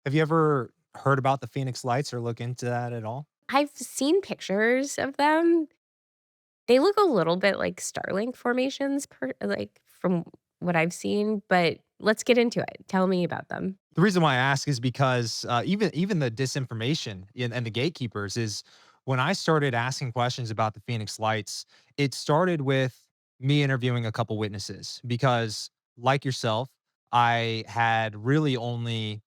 Have you ever heard about the Phoenix Lights or look into that at all? I've seen pictures of them. They look a little bit like Starlink formations from what I've seen, but let's get into it. Tell me about them. The reason why I ask is because even the disinformation and the gatekeepers is when I started asking questions about the Phoenix Lights, it started with me interviewing a couple witnesses because, like yourself, I had really only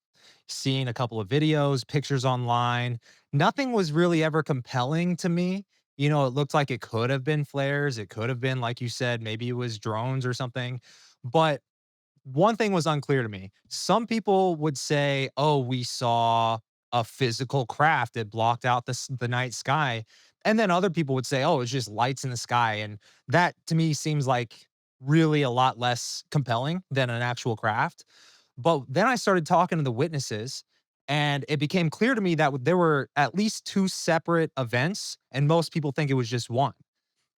seen a couple of videos, pictures online. Nothing was really ever compelling to me. It looked like it could have been flares. It could have been, like you said, maybe it was drones or something. But one thing was unclear to me. Some people would say, "Oh, we saw a physical craft that blocked out the night sky." And then other people would say, "Oh, it's just lights in the sky." And that to me seems like really a lot less compelling than an actual craft. But then I started talking to the witnesses, and it became clear to me that there were at least two separate events, and most people think it was just one.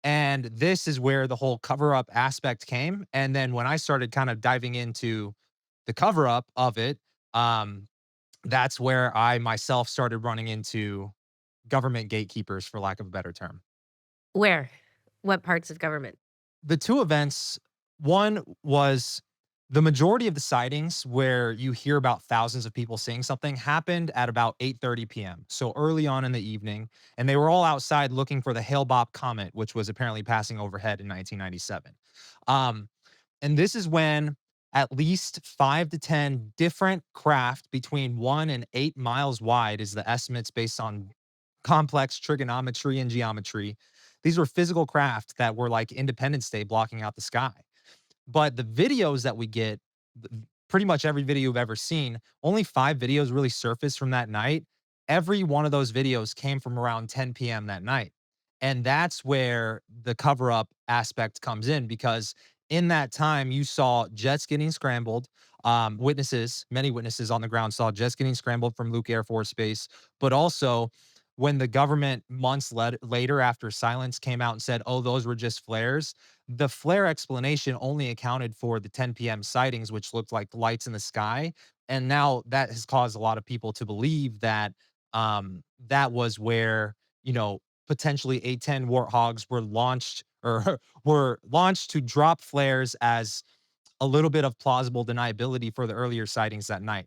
And this is where the whole cover up aspect came. And then when I started kind of diving into the cover up of it, um, that's where I myself started running into government gatekeepers, for lack of a better term. Where? What parts of government? The two events, one was the majority of the sightings where you hear about thousands of people seeing something happened at about 8:30 p.m. So early on in the evening, and they were all outside looking for the Hale-Bopp comet, which was apparently passing overhead in 1997. Um, and this is when at least 5 to 10 different craft between 1 and 8 miles wide is the estimates based on complex trigonometry and geometry. These were physical craft that were like Independence Day blocking out the sky. But the videos that we get, pretty much every video you've ever seen, only 5 videos really surfaced from that night. Every one of those videos came from around 10 PM that night. And that's where the cover up aspect comes in because in that time you saw jets getting scrambled. Many witnesses on the ground saw jets getting scrambled from Luke Air Force Base, but also when the government months later after silence came out and said, oh, those were just flares, the flare explanation only accounted for the 10 PM sightings, which looked like lights in the sky. And now that has caused a lot of people to believe that that was where, potentially A-10 warthogs were launched or were launched to drop flares as a little bit of plausible deniability for the earlier sightings that night.